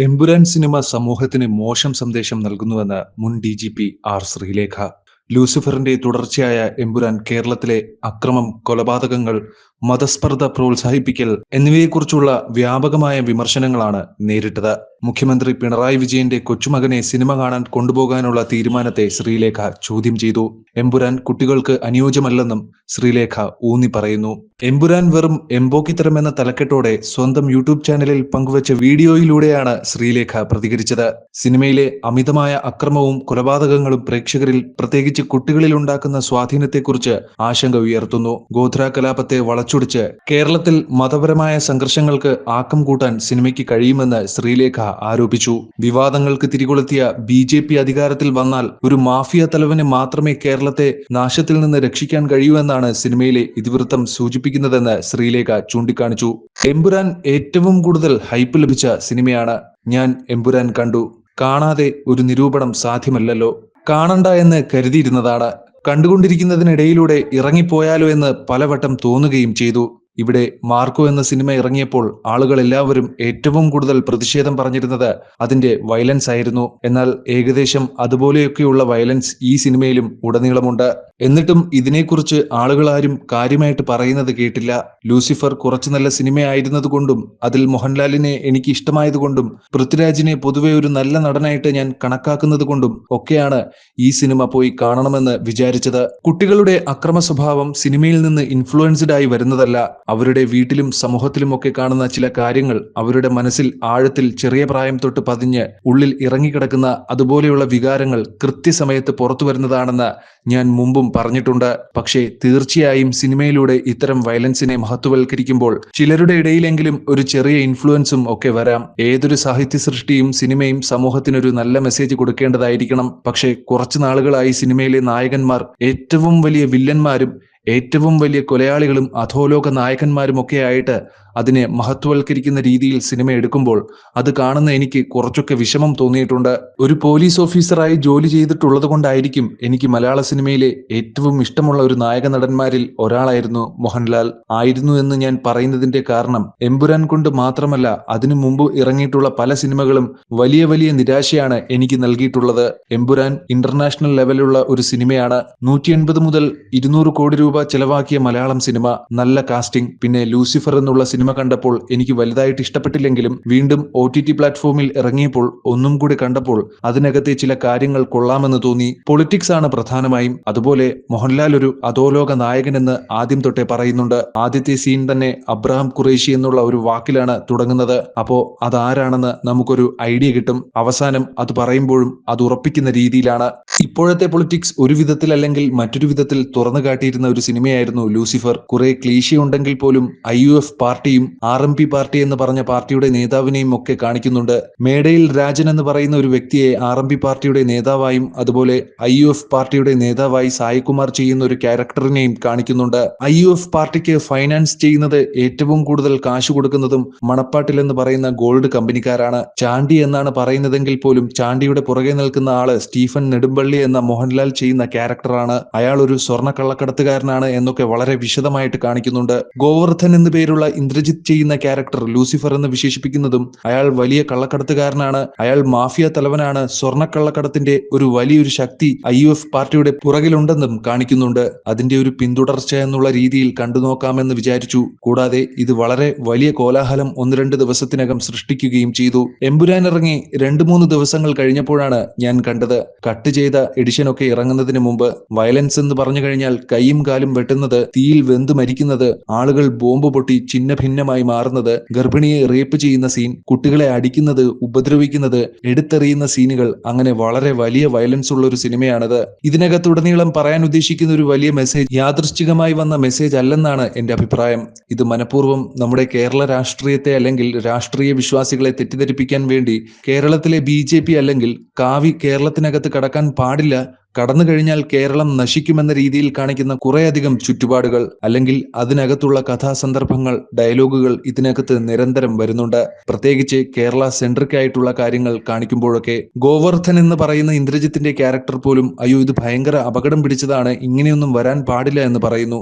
Empuraan cinema സമൂഹത്തിന് മോശം സന്ദേശം നൽകുന്നുവെന്ന് മുൻ DGP ആർ ശ്രീലേഖ. ലൂസിഫറിന്റെ തുടർച്ചയായ എമ്പുരാൻ കേരളത്തിലെ അക്രമം, കൊലപാതകങ്ങൾ, മതസ്പർദ്ധ പ്രോത്സാഹിപ്പിക്കൽ എന്നിവയെക്കുറിച്ചുള്ള വ്യാപകമായ വിമർശനങ്ങളാണ് നേരിട്ടത്. മുഖ്യമന്ത്രി പിണറായി വിജയന്റെ കൊച്ചുമകനെ സിനിമ കാണാൻ കൊണ്ടുപോകാനുള്ള തീരുമാനത്തെ ശ്രീലേഖ ചോദ്യം ചെയ്തു. എമ്പുരാൻ കുട്ടികൾക്ക് അനുയോജ്യമല്ലെന്നും ശ്രീലേഖ ഊന്നി പറയുന്നു. എമ്പുരാൻ വെറും എംബോക്കിത്തരമെന്ന തലക്കെട്ടോടെ സ്വന്തം യൂട്യൂബ് ചാനലിൽ പങ്കുവച്ച വീഡിയോയിലൂടെയാണ് ശ്രീലേഖ പ്രതികരിച്ചത്. സിനിമയിലെ അമിതമായ അക്രമവും കൊലപാതകങ്ങളും പ്രേക്ഷകരിൽ, പ്രത്യേകിച്ച് കുട്ടികളിൽ ഉണ്ടാക്കുന്ന സ്വാധീനത്തെക്കുറിച്ച് ആശങ്ക ഉയർത്തുന്നു. ഗോധ്ര കലാപത്തെ വളച്ചൊടിച്ച് കേരളത്തിൽ മതപരമായ സംഘർഷങ്ങൾക്ക് ആക്കം കൂട്ടാൻ സിനിമയ്ക്ക് കഴിയുമെന്ന് ശ്രീലേഖ ആരോപിച്ചു. വിവാദങ്ങൾക്ക് തിരികൊളുത്തിയ BJP അധികാരത്തിൽ വന്നാൽ ഒരു മാഫിയ തലവന് മാത്രമേ കേരളത്തെ നാശത്തിൽ നിന്ന് രക്ഷിക്കാൻ കഴിയൂ എന്നാണ് സിനിമയിലെ ഇതിവൃത്തം സൂചിപ്പിക്കുന്നതെന്ന് ശ്രീലേഖ ചൂണ്ടിക്കാണിച്ചു. എമ്പുരാൻ ഏറ്റവും കൂടുതൽ ഹൈപ്പ് ലഭിച്ച സിനിമയാണ്. ഞാൻ എമ്പുരാൻ കണ്ടു. കാണാതെ ഒരു നിരൂപണം സാധ്യമല്ലല്ലോ. കാണണ്ട എന്ന് കരുതിയിരുന്നതാണ്. കണ്ടുകൊണ്ടിരിക്കുന്നതിനിടയിലൂടെ ഇറങ്ങിപ്പോയാലോ എന്ന് പലവട്ടം തോന്നുകയും ചെയ്തു. ഇവിടെ മാർക്കോ എന്ന സിനിമ ഇറങ്ങിയപ്പോൾ ആളുകൾ എല്ലാവരും ഏറ്റവും കൂടുതൽ പ്രതിഷേധം പറഞ്ഞിരുന്നത് അതിന്റെ വയലൻസ് ആയിരുന്നു. എന്നാൽ ഏകദേശം അതുപോലെയൊക്കെയുള്ള വയലൻസ് ഈ സിനിമയിലും ഉടനീളമുണ്ട്. എന്നിട്ടും ഇതിനെക്കുറിച്ച് ആളുകൾ ആരും കാര്യമായിട്ട് പറയുന്നത് കേട്ടില്ല. ലൂസിഫർ കുറച്ചു നല്ല സിനിമയായിരുന്നതുകൊണ്ടും അതിൽ മോഹൻലാലിനെ എനിക്ക് ഇഷ്ടമായതുകൊണ്ടും പൃഥ്വിരാജിനെ പൊതുവെ ഒരു നല്ല നടനായിട്ട് ഞാൻ കണക്കാക്കുന്നത് കൊണ്ടും ഒക്കെയാണ് ഈ സിനിമ പോയി കാണണമെന്ന് വിചാരിച്ചത്. കുട്ടികളുടെ അക്രമ സ്വഭാവം സിനിമയിൽ നിന്ന് ഇൻഫ്ലുവൻസ്ഡ് ആയി വരുന്നതല്ല. അവരുടെ വീട്ടിലും സമൂഹത്തിലുമൊക്കെ കാണുന്ന ചില കാര്യങ്ങൾ അവരുടെ മനസ്സിൽ ആഴത്തിൽ ചെറിയ പ്രായം തൊട്ട് പതിഞ്ഞ് ഉള്ളിൽ ഇറങ്ങിക്കിടക്കുന്ന അതുപോലെയുള്ള വികാരങ്ങൾ കൃത്യസമയത്ത് പുറത്തു വരുന്നതാണെന്ന് ഞാൻ മുമ്പും പറഞ്ഞിട്ടുണ്ട്. പക്ഷേ തീർച്ചയായും സിനിമയിലൂടെ ഇത്തരം വയലൻസിനെ മഹത്വവൽക്കരിക്കുമ്പോൾ ചിലരുടെ ഇടയിലെങ്കിലും ഒരു ചെറിയ ഇൻഫ്ലുവൻസും ഒക്കെ വരാം. ഏതൊരു സാഹിത്യ സൃഷ്ടിയും സിനിമയും സമൂഹത്തിനൊരു നല്ല മെസ്സേജ് കൊടുക്കേണ്ടതായിരിക്കണം. പക്ഷേ കുറച്ചു നാളുകളായി സിനിമയിലെ നായകന്മാർ ഏറ്റവും വലിയ വില്ലന്മാരും ഏറ്റവും വലിയ കൊലയാളികളും അധോലോക നായകന്മാരുമൊക്കെയായിട്ട് അതിനെ മഹത്വവൽക്കരിക്കുന്ന രീതിയിൽ സിനിമ എടുക്കുമ്പോൾ അത് കാണുന്ന എനിക്ക് കുറച്ചൊക്കെ വിഷമം തോന്നിയിട്ടുണ്ട്. ഒരു പോലീസ് ഓഫീസറായി ജോലി ചെയ്തിട്ടുള്ളത് കൊണ്ടായിരിക്കും എനിക്ക് മലയാള സിനിമയിലെ ഏറ്റവും ഇഷ്ടമുള്ള ഒരു നായക നടന്മാരിൽ ഒരാളായിരുന്നു മോഹൻലാൽ. ആയിരുന്നു എന്ന് ഞാൻ പറയുന്നതിന്റെ കാരണം എമ്പുരാൻ കൊണ്ട് മാത്രമല്ല, അതിനു മുമ്പ് ഇറങ്ങിയിട്ടുള്ള പല സിനിമകളും വലിയ വലിയ നിരാശയാണ് എനിക്ക് നൽകിയിട്ടുള്ളത്. എമ്പുരാൻ ഇന്റർനാഷണൽ ലെവലുള്ള ഒരു സിനിമയാണ്. 180 മുതൽ 200 കോടി രൂപ ചെലവാക്കിയ മലയാളം സിനിമ, നല്ല കാസ്റ്റിംഗ്. പിന്നെ ലൂസിഫർ എന്നുള്ള സിനിമ കണ്ടപ്പോൾ എനിക്ക് വലുതായിട്ട് ഇഷ്ടപ്പെട്ടില്ലെങ്കിലും വീണ്ടും OTT പ്ലാറ്റ്ഫോമിൽ ഇറങ്ങിയപ്പോൾ ഒന്നും കൂടി കണ്ടപ്പോൾ അതിനകത്തെ ചില കാര്യങ്ങൾ കൊള്ളാമെന്ന് തോന്നി. പൊളിറ്റിക്സ് ആണ് പ്രധാനമായും. അതുപോലെ മോഹൻലാൽ ഒരു അധോലോക നായകനെന്ന് ആദ്യം തൊട്ടേ പറയുന്നുണ്ട്. ആദ്യത്തെ സീൻ തന്നെ അബ്രഹാം ഖുറേഷി എന്നുള്ള ഒരു വാക്കിലാണ് തുടങ്ങുന്നത്. അപ്പോ അതാരാണെന്ന് നമുക്കൊരു ഐഡിയ കിട്ടും. അവസാനം അത് പറയുമ്പോഴും അത് ഉറപ്പിക്കുന്ന രീതിയിലാണ്. ഇപ്പോഴത്തെ പൊളിറ്റിക്സ് ഒരു വിധത്തിൽ അല്ലെങ്കിൽ മറ്റൊരു വിധത്തിൽ തുറന്നു കാട്ടിയിരുന്ന ഒരു സിനിമയായിരുന്നു ലൂസിഫർ. കുറെ ക്ലീശ ഉണ്ടെങ്കിൽ പോലും IUF പാർട്ടിയും RMP പാർട്ടി എന്ന് പറഞ്ഞ പാർട്ടിയുടെ നേതാവിനെയും ഒക്കെ കാണിക്കുന്നുണ്ട്. മേടയിൽ രാജൻ എന്ന് പറയുന്ന ഒരു വ്യക്തിയെ RMP പാർട്ടിയുടെ നേതാവായും അതുപോലെ IUF പാർട്ടിയുടെ നേതാവായി സായികുമാർ ചെയ്യുന്ന ഒരു ക്യാരക്ടറിനെയും കാണിക്കുന്നുണ്ട്. IUF പാർട്ടിക്ക് ഫൈനാൻസ് ചെയ്യുന്നത്, ഏറ്റവും കൂടുതൽ കാശ് കൊടുക്കുന്നതും മണപ്പാട്ടിൽ എന്ന് പറയുന്ന ഗോൾഡ് കമ്പനിക്കാരാണ്. ചാണ്ടി എന്നാണ് പറയുന്നതെങ്കിൽ പോലും ചാണ്ടിയുടെ പുറകെ നിൽക്കുന്ന ആള് സ്റ്റീഫൻ നെടുമ്പള്ളി എന്ന മോഹൻലാൽ ചെയ്യുന്ന ക്യാരക്ടറാണ്. അയാൾ ഒരു സ്വർണ്ണ കള്ളക്കടത്തുകാരനാണ് എന്നൊക്കെ വളരെ വിശദമായിട്ട് കാണിക്കുന്നുണ്ട്. ഗോവർദ്ധൻ എന്നു പേരുള്ള ഇന്ദ്രജിത്ത് ചെയ്യുന്ന ക്യാരക്ടർ ലൂസിഫർ എന്ന് വിശേഷിപ്പിക്കുന്നതും അയാൾ വലിയ കള്ളക്കടത്തുകാരനാണ്, അയാൾ മാഫിയ തലവനാണ്, സ്വർണ്ണക്കള്ളക്കടത്തിന്റെ ഒരു വലിയൊരു ശക്തി IUF പാർട്ടിയുടെ പുറകിലുണ്ടെന്നും കാണിക്കുന്നുണ്ട്. അതിന്റെ ഒരു പിന്തുടർച്ച എന്നുള്ള രീതിയിൽ കണ്ടുനോക്കാമെന്ന് വിചാരിച്ചു. കൂടാതെ ഇത് വളരെ വലിയ കോലാഹലം 1-2 ദിവസത്തിനകം സൃഷ്ടിക്കുകയും ചെയ്തു. എമ്പുരാൻ ഇറങ്ങി 2-3 ദിവസങ്ങൾ കഴിഞ്ഞപ്പോഴാണ് ഞാൻ കണ്ടത്. കട്ട് ചെയ്ത എഡിഷനൊക്കെ ഇറങ്ങുന്നതിന് മുമ്പ്. വയലൻസ് എന്ന് പറഞ്ഞു കഴിഞ്ഞാൽ കൈയും കാലും വെട്ടുന്നത്, തീയിൽ വെന്ത് മരിക്കുന്നത്, ആളുകൾ ബോംബ് പൊട്ടി ചിന്ന ഭിന്നമായി മാറുന്നത്, ഗർഭിണിയെ റേപ്പ് ചെയ്യുന്ന സീൻ, കുട്ടികളെ അടിക്കുന്നത്, ഉപദ്രവിക്കുന്നത്, എടുത്തെറിയുന്ന സീനുകൾ, അങ്ങനെ വളരെ വലിയ വയലൻസ് ഉള്ള ഒരു സിനിമയാണിത്. ഇതിനകത്തുടനീളം പറയാൻ ഉദ്ദേശിക്കുന്ന ഒരു വലിയ മെസ്സേജ് യാദൃശ്ചികമായി വന്ന മെസ്സേജ് അല്ലെന്നാണ് എന്റെ അഭിപ്രായം. ഇത് മനഃപൂർവ്വം നമ്മുടെ കേരള രാഷ്ട്രീയത്തെ അല്ലെങ്കിൽ രാഷ്ട്രീയ വിശ്വാസികളെ തെറ്റിദ്ധരിപ്പിക്കാൻ വേണ്ടി കേരളത്തിലെ BJP അല്ലെങ്കിൽ കാവി കേരളത്തിനകത്ത് കടക്കാൻ പാടില്ല, കടന്നു കഴിഞ്ഞാൽ കേരളം നശിക്കുമെന്ന രീതിയിൽ കാണിക്കുന്ന കുറേയധികം ചുറ്റുപാടുകൾ അല്ലെങ്കിൽ അതിനകത്തുള്ള കഥാസന്ദർഭങ്ങൾ, ഡയലോഗുകൾ ഇതിനകത്ത് നിരന്തരം വരുന്നുണ്ട്. പ്രത്യേകിച്ച് കേരള സെൻട്രിക് ആയിട്ടുള്ള കാര്യങ്ങൾ കാണിക്കുമ്പോഴൊക്കെ. ഗോവർദ്ധൻ എന്ന് പറയുന്ന ഇന്ദ്രജിത്തിന്റെ ക്യാരക്ടർ പോലും അയ്യോ ഇത് ഭയങ്കര അപകടം പിടിച്ചതാണ്, ഇങ്ങനെയൊന്നും വരാൻ പാടില്ല എന്ന് പറയുന്നു.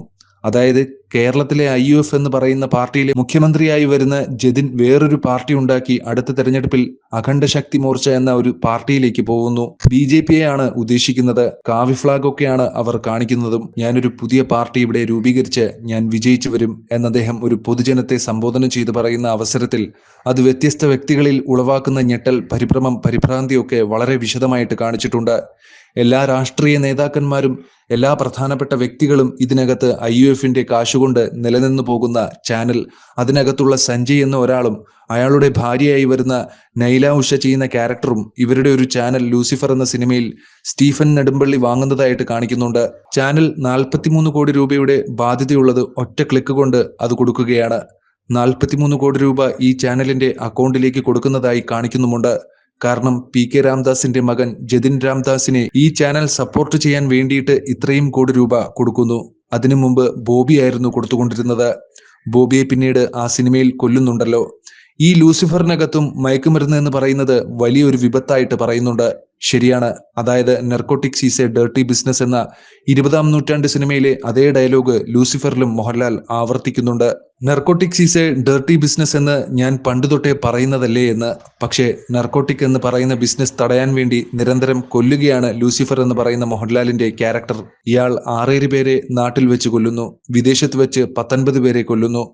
അതായത് കേരളത്തിലെ IUF എന്ന് പറയുന്ന പാർട്ടിയിലെ മുഖ്യമന്ത്രിയായി വരുന്ന ജതിൻ വേറൊരു പാർട്ടി ഉണ്ടാക്കി അടുത്ത തെരഞ്ഞെടുപ്പിൽ അഖണ്ഡ ശക്തി മോർച്ച എന്ന ഒരു പാർട്ടിയിലേക്ക് പോകുന്നു. BJP യെയാണ് ഉദ്ദേശിക്കുന്നത്. കാവി ഫ്ലാഗ് ഒക്കെയാണ് അവർ കാണിക്കുന്നതും. ഞാനൊരു പുതിയ പാർട്ടി ഇവിടെ രൂപീകരിച്ച് ഞാൻ വിജയിച്ചു വരും എന്ന് അദ്ദേഹം ഒരു പൊതുജനത്തെ സംബോധന ചെയ്ത് പറയുന്ന അവസരത്തിൽ അത് വ്യത്യസ്ത വ്യക്തികളിൽ ഉളവാക്കുന്ന ഞെട്ടൽ, പരിഭ്രമം, പരിഭ്രാന്തിയൊക്കെ വളരെ വിശദമായിട്ട് കാണിച്ചിട്ടുണ്ട്. എല്ലാ രാഷ്ട്രീയ നേതാക്കന്മാരും എല്ലാ പ്രധാനപ്പെട്ട വ്യക്തികളും ഇതിനകത്ത് IUFന്റെ കാശുകൊണ്ട് നിലനിന്നു പോകുന്ന ചാനൽ, അതിനകത്തുള്ള സഞ്ജയ് എന്ന ഒരാളും അയാളുടെ ഭാര്യയായി വരുന്ന നൈല ഉഷ ചെയ്യുന്ന ക്യാരക്ടറും ഇവരുടെ ഒരു ചാനൽ ലൂസിഫർ എന്ന സിനിമയിൽ സ്റ്റീഫൻ നെടുമ്പള്ളി വാങ്ങുന്നതായിട്ട് കാണിക്കുന്നുണ്ട്. ചാനൽ 43 കോടി രൂപയുടെ ബാധ്യതയുള്ളത് ഒറ്റ ക്ലിക്ക് കൊണ്ട് അത് കൊടുക്കുകയാണ്. 43 കോടി രൂപ ഈ ചാനലിന്റെ അക്കൗണ്ടിലേക്ക് കൊടുക്കുന്നതായി കാണിക്കുന്നുമുണ്ട്. കാരണം PK രാംദാസിന്റെ മകൻ ജതിൻ രാംദാസിനെ ഈ ചാനൽ സപ്പോർട്ട് ചെയ്യാൻ വേണ്ടിയിട്ട് ഇത്രയും കോടി രൂപ കൊടുക്കുന്നു. അതിനു മുമ്പ് ബോബി ആയിരുന്നു കൊടുത്തുകൊണ്ടിരുന്നത്. ബോബിയെ പിന്നീട് ആ സിനിമയിൽ കൊല്ലുന്നുണ്ടല്ലോ. ഈ ലൂസിഫറിനകത്തും മയക്കുമരുന്ന് എന്ന് പറയുന്നത് വലിയൊരു വിപത്തായിട്ട് പറയുന്നുണ്ട്. ശരിയാണ്. അതായത് narcotics is a dirty business എന്ന 20-ാം നൂറ്റാണ്ട് സിനിമയിലെ അതേ ഡയലോഗ് ലൂസിഫറിലും മോഹൻലാൽ ആവർത്തിക്കുന്നുണ്ട്. Narcotics is a dirty business എന്ന് ഞാൻ പണ്ട് തൊട്ടേ പറയുന്നതല്ലേ എന്ന്. പക്ഷേ നർക്കോട്ടിക് എന്ന് പറയുന്ന ബിസിനസ് തടയാൻ വേണ്ടി നിരന്തരം കൊല്ലുകയാണ് ലൂസിഫർ എന്ന് പറയുന്ന മോഹൻലാലിന്റെ ക്യാരക്ടർ. ഇയാൾ 6 പേരെ നാട്ടിൽ വെച്ച് കൊല്ലുന്നു, വിദേശത്ത് വെച്ച് 19 പേരെ കൊല്ലുന്നു,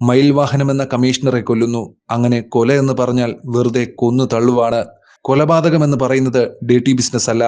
മയിൽ വാഹനം എന്ന കമ്മീഷണറെ കൊല്ലുന്നു. അങ്ങനെ കൊല എന്ന് പറഞ്ഞാൽ വെറുതെ കൊന്നു തള്ളുവാണ്. കൊലപാതകം എന്ന് പറയുന്നത് ഡേർട്ടി ബിസിനസ് അല്ല.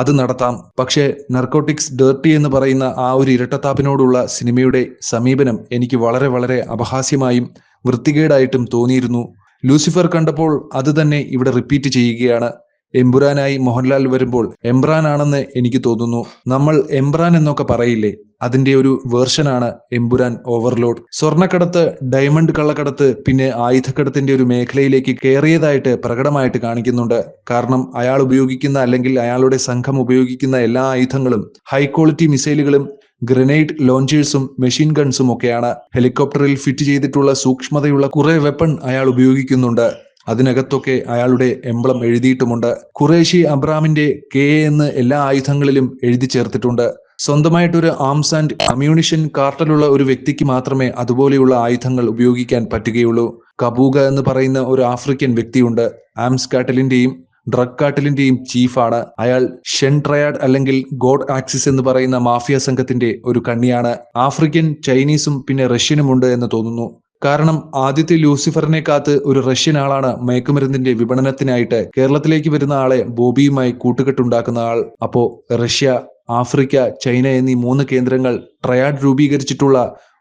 അത് നടത്താം. പക്ഷേ നർക്കോട്ടിക്സ് ഡേർട്ടി എന്ന് പറയുന്ന ആ ഒരു ഇരട്ടത്താപ്പിനോടുള്ള സിനിമയുടെ സമീപനം എനിക്ക് വളരെ വളരെ അപഹാസ്യമായും വൃത്തികേടായിട്ടും തോന്നിയിരുന്നു. ലൂസിഫർ കണ്ടപ്പോൾ അത് തന്നെ ഇവിടെ റിപ്പീറ്റ് ചെയ്യുകയാണ്. എമ്പുരാനായി മോഹൻലാൽ വരുമ്പോൾ എംബ്രാനാണെന്ന് എനിക്ക് തോന്നുന്നു. നമ്മൾ എംബ്രാൻ എന്നൊക്കെ പറയില്ലേ, അതിന്റെ ഒരു വേർഷനാണ് എമ്പുരാൻ ഓവർലോഡ്. സ്വർണ്ണക്കടത്ത്, ഡയമണ്ട് കള്ളക്കടത്ത്, പിന്നെ ആയുധക്കടത്തിന്റെ ഒരു മേഖലയിലേക്ക് കയറിയതായിട്ട് പ്രകടമായിട്ട് കാണിക്കുന്നുണ്ട്. കാരണം അയാൾ ഉപയോഗിക്കുന്ന അല്ലെങ്കിൽ അയാളുടെ സംഘം ഉപയോഗിക്കുന്ന എല്ലാ ആയുധങ്ങളും ഹൈ ക്വാളിറ്റി മിസൈലുകളും ഗ്രനേഡ് ലോഞ്ചേഴ്സും മെഷീൻ ഗൺസും ഒക്കെയാണ്. ഹെലികോപ്റ്ററിൽ ഫിറ്റ് ചെയ്തിട്ടുള്ള സൂക്ഷ്മതയുള്ള കുറെ വെപ്പൺ അയാൾ ഉപയോഗിക്കുന്നുണ്ട്. അതിനകത്തൊക്കെ അയാളുടെ എംബ്ലം എഴുതിയിട്ടുമുണ്ട്. ഖുറേഷി അബ്രാമിന്റെ KA എന്ന് എല്ലാ ആയുധങ്ങളിലും എഴുതി ചേർത്തിട്ടുണ്ട്. സ്വന്തമായിട്ടൊരു ആംസ് ആൻഡ് അമ്യൂണിഷൻ കാർട്ടലുള്ള ഒരു വ്യക്തിക്ക് മാത്രമേ അതുപോലെയുള്ള ആയുധങ്ങൾ ഉപയോഗിക്കാൻ പറ്റുകയുള്ളൂ. കബൂഗ എന്ന് പറയുന്ന ഒരു ആഫ്രിക്കൻ വ്യക്തിയുണ്ട്. ആംസ് കാർട്ടലിന്റെയും ഡ്രഗ് കാർട്ടലിന്റെയും ചീഫാണ്. അയാൾ ഷെൻ ട്രയാഡ് അല്ലെങ്കിൽ ഗോഡ് ആക്സിസ് എന്ന് പറയുന്ന മാഫിയ സംഘത്തിന്റെ ഒരു കണ്ണിയാണ്. ആഫ്രിക്കൻ, ചൈനീസും പിന്നെ റഷ്യനുമുണ്ട് എന്ന് തോന്നുന്നു. കാരണം ആദ്യത്തെ ലൂസിഫറിനെ കാത്ത് ഒരു റഷ്യൻ ആളാണ് മയക്കുമരുന്നിന്റെ വിപണനത്തിനായിട്ട് കേരളത്തിലേക്ക് വരുന്ന ആളെ ബോബിയുമായി കൂട്ടുകെട്ടുണ്ടാക്കുന്ന ആൾ. അപ്പോ റഷ്യ, ആഫ്രിക്ക, ചൈന എന്നീ 3 കേന്ദ്രങ്ങൾ ട്രയാഡ് രൂപീകരിച്ചിട്ടുള്ള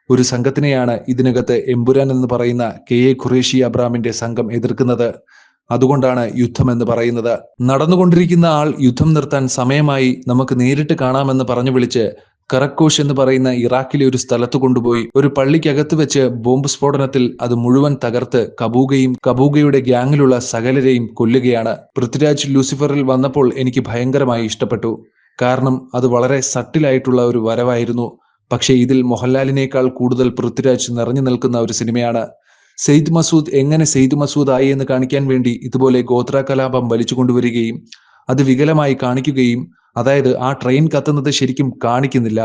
ഒരു സംഘത്തിനെയാണ് ഇതിനകത്ത് എമ്പുരാൻ എന്ന് പറയുന്ന KA ഖുറേഷി അബ്രാമിന്റെ സംഘം എതിർക്കുന്നത്. അതുകൊണ്ടാണ് യുദ്ധം എന്ന് പറയുന്നത്. നടന്നുകൊണ്ടിരിക്കുന്ന ആൾ യുദ്ധം നിർത്താൻ സമയമായി, നമുക്ക് നേരിട്ട് കാണാമെന്ന് പറഞ്ഞു വിളിച്ച് കറക്കോഷ് എന്ന് പറയുന്ന ഇറാഖിലെ ഒരു സ്ഥലത്ത് കൊണ്ടുപോയി ഒരു പള്ളിക്കകത്ത് വെച്ച് ബോംബ് സ്ഫോടനത്തിൽ അത് മുഴുവൻ തകർത്ത് കബൂഗയും കബൂഗയുടെ ഗ്യാങ്ങിലുള്ള സകലരെയും കൊല്ലുകയാണ്. പൃഥ്വിരാജ് ലൂസിഫറിൽ വന്നപ്പോൾ എനിക്ക് ഭയങ്കരമായി ഇഷ്ടപ്പെട്ടു. കാരണം അത് വളരെ സട്ടിലായിട്ടുള്ള ഒരു വരവായിരുന്നു. പക്ഷേ ഇതിൽ മോഹൻലാലിനേക്കാൾ കൂടുതൽ പൃഥ്വിരാജ് നിറഞ്ഞു നിൽക്കുന്ന ഒരു സിനിമയാണ്. സെയ്ദ് മസൂദ് എങ്ങനെ സെയ്ദ് മസൂദ് ആയി എന്ന് കാണിക്കാൻ വേണ്ടി ഇതുപോലെ ഗോത്ര കലാപം വലിച്ചു കൊണ്ടുവരികയും അത് വികലമായി കാണിക്കുകയും, അതായത് ആ ട്രെയിൻ കത്തുന്നത് ശരിക്കും കാണിക്കുന്നില്ല,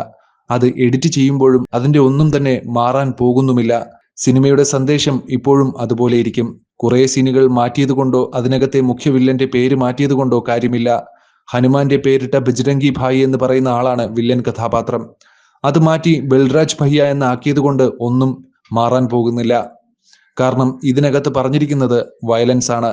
അത് എഡിറ്റ് ചെയ്യുമ്പോഴും അതിന്റെ ഒന്നും തന്നെ മാറാൻ പോകുന്നുമില്ല. സിനിമയുടെ സന്ദേശം ഇപ്പോഴും അതുപോലെ ഇരിക്കും. കുറെ സീനുകൾ മാറ്റിയത് കൊണ്ടോ അതിനകത്തെ മുഖ്യ വില്ലന്റെ പേര് മാറ്റിയത് കൊണ്ടോ കാര്യമില്ല. ഹനുമാന്റെ പേരിട്ട ബജ്രംഗി ഭായി എന്ന് പറയുന്ന ആളാണ് വില്ലൻ കഥാപാത്രം. അത് മാറ്റി ബൽരാജ് ഭയ്യ എന്നാക്കിയത് കൊണ്ട് ഒന്നും മാറാൻ പോകുന്നില്ല. കാരണം ഇതിനകത്ത് പറഞ്ഞിരിക്കുന്നത് വയലൻസ് ആണ്.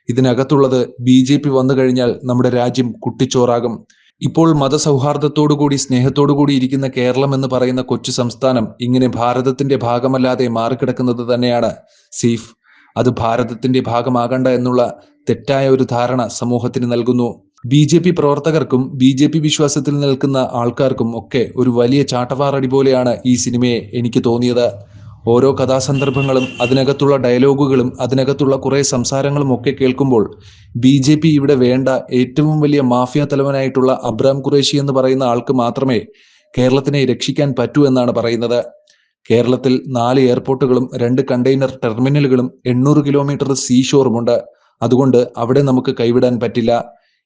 ഇതിനകത്തുള്ളത് BJP വന്നു കഴിഞ്ഞാൽ നമ്മുടെ രാജ്യം കുട്ടിച്ചോറാകും. ഇപ്പോൾ മതസൗഹാർദ്ദത്തോടുകൂടി സ്നേഹത്തോടുകൂടി ഇരിക്കുന്ന കേരളം എന്ന് പറയുന്ന കൊച്ചു സംസ്ഥാനം ഇങ്ങനെ ഭാരതത്തിന്റെ ഭാഗമല്ലാതെ മാറിക്കിടക്കുന്നത് തന്നെയാണ് സേഫ്. അത് ഭാരതത്തിന്റെ ഭാഗമാകണ്ട എന്നുള്ള തെറ്റായ ഒരു ധാരണ സമൂഹത്തിന് നൽകുന്നു. BJP പ്രവർത്തകർക്കും BJP വിശ്വാസത്തിൽ നിൽക്കുന്ന ആൾക്കാർക്കും ഒക്കെ ഒരു വലിയ ചാട്ടവാറടി പോലെയാണ് ഈ സിനിമയെ എനിക്ക് തോന്നിയത്. ഓരോ കഥാസന്ദർഭങ്ങളും അതിനകത്തുള്ള ഡയലോഗുകളും അതിനകത്തുള്ള കുറെ സംസാരങ്ങളും ഒക്കെ കേൾക്കുമ്പോൾ BJP ഇവിടെ വേണ്ട ഏറ്റവും വലിയ മാഫിയ തലവനായിട്ടുള്ള അബ്രാം ഖുറേഷി എന്ന് പറയുന്ന ആൾക്ക് മാത്രമേ കേരളത്തിനെ രക്ഷിക്കാൻ പറ്റൂ എന്നാണ് പറയുന്നത്. കേരളത്തിൽ 4 എയർപോർട്ടുകളും 2 കണ്ടെയ്നർ ടെർമിനലുകളും 800 കിലോമീറ്റർ സീഷോറുമുണ്ട്. അതുകൊണ്ട് അവിടെ നമുക്ക് കൈവിടാൻ പറ്റില്ല.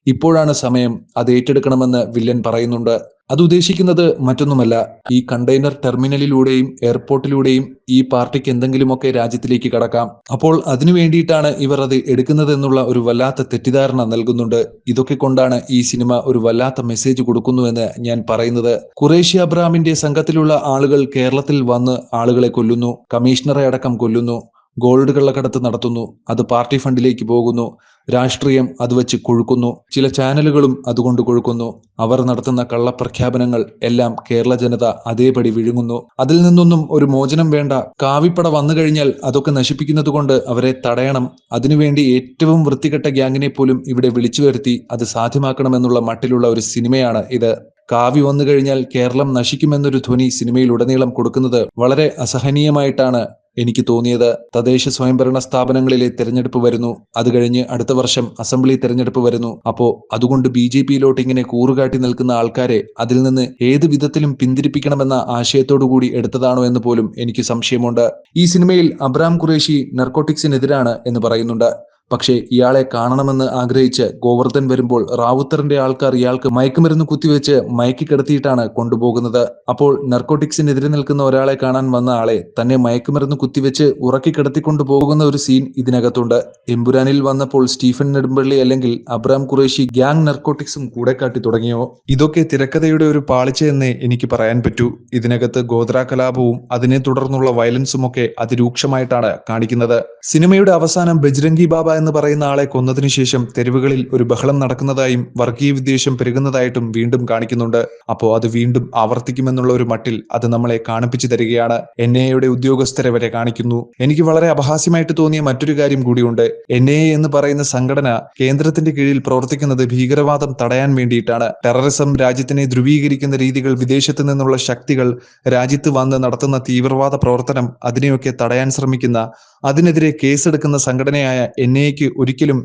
ഇപ്പോഴാണ് സമയം, അത് ഏറ്റെടുക്കണമെന്ന് വില്ലൻ പറയുന്നുണ്ട്. അത് ഉദ്ദേശിക്കുന്നത് മറ്റൊന്നുമല്ല, ഈ കണ്ടെയ്നർ ടെർമിനലിലൂടെയും എയർപോർട്ടിലൂടെയും ഈ പാർട്ടിക്ക് എന്തെങ്കിലുമൊക്കെ രാജ്യത്തിലേക്ക് കടക്കാം. അപ്പോൾ അതിനു വേണ്ടിയിട്ടാണ് ഇവർ അത് എടുക്കുന്നത് എന്നുള്ള ഒരു വല്ലാത്ത തെറ്റിദ്ധാരണ നൽകുന്നുണ്ട്. ഇതൊക്കെ കൊണ്ടാണ് ഈ സിനിമ ഒരു വല്ലാത്ത മെസ്സേജ് കൊടുക്കുന്നുവെന്ന് ഞാൻ പറയുന്നത്. ഖുറേഷി അബ്രാമിന്റെ സംഘത്തിലുള്ള ആളുകൾ കേരളത്തിൽ വന്ന് ആളുകളെ കൊല്ലുന്നു, കമ്മീഷണറെ അടക്കം കൊല്ലുന്നു, ഗോൾഡ് കള്ളക്കടത്ത് നടത്തുന്നു, അത് പാർട്ടി ഫണ്ടിലേക്ക് പോകുന്നു, രാഷ്ട്രീയം അത് വെച്ച് കൊഴുക്കുന്നു, ചില ചാനലുകളും അതുകൊണ്ട് കൊഴുക്കുന്നു. അവർ നടത്തുന്ന കള്ളപ്രഖ്യാപനങ്ങൾ എല്ലാം കേരള ജനത അതേപടി വിഴുങ്ങുന്നു. അതിൽ നിന്നൊന്നും ഒരു മോചനം വേണ്ട. കാവിപ്പട വന്നു കഴിഞ്ഞാൽ അതൊക്കെ നശിപ്പിക്കുന്നത് കൊണ്ട് അവരെ തടയണം. അതിനുവേണ്ടി ഏറ്റവും വൃത്തികെട്ട ഗ്യാങ്ങിനെ പോലും ഇവിടെ വിളിച്ചു വരുത്തി അത് സാധ്യമാക്കണമെന്നുള്ള മട്ടിലുള്ള ഒരു സിനിമയാണ് ഇത്. കാവി വന്നു കഴിഞ്ഞാൽ കേരളം നശിക്കുമെന്നൊരു ധ്വനി സിനിമയിലുടനീളം കൊടുക്കുന്നത് വളരെ അസഹനീയമായിട്ടാണ് എനിക്ക് തോന്നിയത്. തദ്ദേശ സ്വയംഭരണ സ്ഥാപനങ്ങളിലെ തെരഞ്ഞെടുപ്പ് വരുന്നു, അത് കഴിഞ്ഞ് അടുത്ത വർഷം അസംബ്ലി തെരഞ്ഞെടുപ്പ് വരുന്നു. അപ്പോ അതുകൊണ്ട് BJP-യിലോട്ട് ഇങ്ങനെ കൂറുകാട്ടി നിൽക്കുന്ന ആൾക്കാരെ അതിൽ നിന്ന് ഏത് വിധത്തിലും പിന്തിരിപ്പിക്കണമെന്ന ആശയത്തോടു കൂടി എടുത്തതാണോ എന്ന് പോലും എനിക്ക് സംശയമുണ്ട്. ഈ സിനിമയിൽ അബ്രാം ഖുറേഷി നർക്കോട്ടിക്സിനെതിരാണ് എന്ന് പറയുന്നുണ്ട്. പക്ഷേ ഇയാളെ കാണണമെന്ന് ആഗ്രഹിച്ച് ഗോവർദ്ധൻ വരുമ്പോൾ റാവുത്തറിന്റെ ആൾക്കാർ ഇയാൾക്ക് മയക്കുമരുന്ന് കുത്തിവെച്ച് മയക്കി കിടത്തിയിട്ടാണ് കൊണ്ടുപോകുന്നത്. അപ്പോൾ നർക്കോട്ടിക്സിനെതിരെ നിൽക്കുന്ന ഒരാളെ കാണാൻ വന്ന ആളെ തന്നെ മയക്കുമരുന്ന് കുത്തിവെച്ച് ഉറക്കി കിടത്തിക്കൊണ്ടു പോകുന്ന ഒരു സീൻ ഇതിനകത്തുണ്ട്. എമ്പുരാനിൽ വന്നപ്പോൾ സ്റ്റീഫൻ നെടുമ്പള്ളി അല്ലെങ്കിൽ അബ്രാം ഖുറേഷി ഗ്യാങ് നർക്കോട്ടിക്സും കൂടെ കാട്ടി തുടങ്ങിയോ? ഇതൊക്കെ തിരക്കഥയുടെ ഒരു പാളിച്ചയെന്നേ എനിക്ക് പറയാൻ പറ്റൂ. ഇതിനകത്ത് ഗോദ്ര കലാപവും അതിനെ തുടർന്നുള്ള വയലൻസും ഒക്കെ അതിരൂക്ഷമായിട്ടാണ് കാണിക്കുന്നത്. സിനിമയുടെ അവസാനം ബജ്രംഗി ബാബ എന്ന് പറയുന്ന ആളെ കൊന്നതിനു ശേഷം തെരുവുകളിൽ ഒരു ബഹളം നടക്കുന്നതായും വർഗീയ വിദ്വേഷം പെരുകുന്നതായിട്ടും വീണ്ടും കാണിക്കുന്നുണ്ട്. അപ്പോ അത് വീണ്ടും ആവർത്തിക്കുമെന്നുള്ള ഒരു മട്ടിൽ അത് നമ്മളെ കാണിപ്പിച്ചു തരികയാണ്. NIA ഉദ്യോഗസ്ഥരെ വരെ കാണിക്കുന്നു. എനിക്ക് വളരെ അപഹാസ്യമായിട്ട് തോന്നിയ മറ്റൊരു കാര്യം കൂടിയുണ്ട്. NIA എന്ന് പറയുന്ന സംഘടന കേന്ദ്രത്തിന്റെ കീഴിൽ പ്രവർത്തിക്കുന്നത് ഭീകരവാദം തടയാൻ വേണ്ടിയിട്ടാണ്. ടെററിസം, രാജ്യത്തിനെ ധ്രുവീകരിക്കുന്ന രീതികൾ, വിദേശത്ത് നിന്നുള്ള ശക്തികൾ രാജ്യത്ത് വന്ന് നടത്തുന്ന തീവ്രവാദ പ്രവർത്തനം, അതിനെയൊക്കെ തടയാൻ ശ്രമിക്കുന്ന, അതിനെതിരെ കേസെടുക്കുന്ന സംഘടനയായ NIAക്ക് ഒരിക്കലും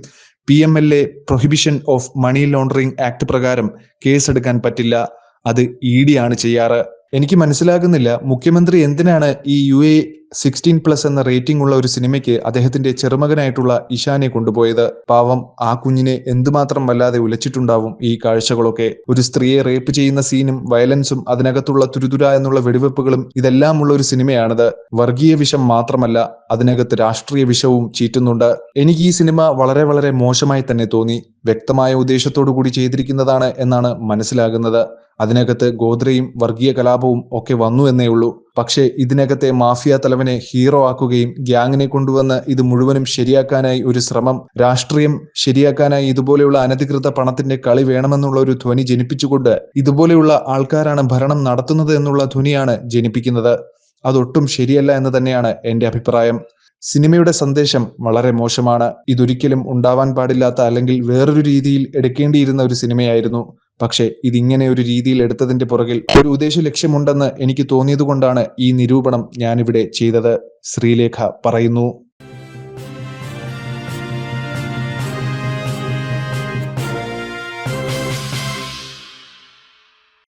PMLA prohibition of money laundering act പ്രകാരം കേസെടുക്കാൻ പറ്റില്ല. അത് ED ആണ് ചെയ്യാറ്. എനിക്ക് മനസ്സിലാകുന്നില്ല മുഖ്യമന്ത്രി എന്തിനാണ് ഈ UA16+ എന്ന റേറ്റിംഗ് ഉള്ള ഒരു സിനിമയ്ക്ക് അദ്ദേഹത്തിന്റെ ചെറുമകനായിട്ടുള്ള ഇഷാനെ കൊണ്ടുപോയത്. പാവം ആ കുഞ്ഞിനെ എന്തുമാത്രം വല്ലാതെ ഉലച്ചിട്ടുണ്ടാവും ഈ കാഴ്ചകളൊക്കെ. ഒരു സ്ത്രീയെ റേപ്പ് ചെയ്യുന്ന സീനും വയലൻസും അതിനകത്തുള്ള തുരുതുര എന്നുള്ള വെടിവെപ്പുകളും ഇതെല്ലാം ഉള്ള ഒരു സിനിമയാണിത്. വർഗീയ വിഷം മാത്രമല്ല, അതിനകത്ത് രാഷ്ട്രീയ വിഷവും ചീറ്റുന്നുണ്ട്. എനിക്ക് ഈ സിനിമ വളരെ വളരെ മോശമായി തന്നെ തോന്നി. വ്യക്തമായ ഉദ്ദേശത്തോടു കൂടി ചെയ്തിരിക്കുന്നതാണ് എന്നാണ് മനസ്സിലാകുന്നത്. അതിനകത്ത് ഗോദ്രയും വർഗീയ കലാപവും ഒക്കെ വന്നു എന്നേ ഉള്ളൂ. പക്ഷേ ഇതിനകത്തെ മാഫിയ തലവനെ ഹീറോ ആക്കുകയും ഗ്യാങ്ങിനെ കൊണ്ടുവന്ന് ഇത് മുഴുവനും ശരിയാക്കാനായി ഒരു ശ്രമം, രാഷ്ട്രീയം ശരിയാക്കാനായി ഇതുപോലെയുള്ള അനധികൃത പണത്തിന്റെ കളി വേണമെന്നുള്ള ഒരു ധ്വനി ജനിപ്പിച്ചുകൊണ്ട് ഇതുപോലെയുള്ള ആൾക്കാരാണ് ഭരണം നടത്തുന്നത് എന്നുള്ള ധ്വനിയാണ് ജനിപ്പിക്കുന്നത്. അതൊട്ടും ശരിയല്ല എന്ന് തന്നെയാണ് എന്റെ അഭിപ്രായം. സിനിമയുടെ സന്ദേശം വളരെ മോശമാണ്. ഇതൊരിക്കലും ഉണ്ടാവാൻ പാടില്ലാത്ത അല്ലെങ്കിൽ വേറൊരു രീതിയിൽ എടുക്കേണ്ടിയിരുന്ന ഒരു സിനിമയായിരുന്നു. പക്ഷേ ഇതിങ്ങനെ ഒരു രീതിയിൽ എടുത്തതിന്റെ പുറകിൽ ഒരു ഉദ്ദേശ ലക്ഷ്യമുണ്ടെന്ന് എനിക്ക് തോന്നിയതുകൊണ്ടാണ് ഈ നിരൂപണം ഞാനിവിടെ ചെയ്തത്. ശ്രീലേഖ പറയുന്നു.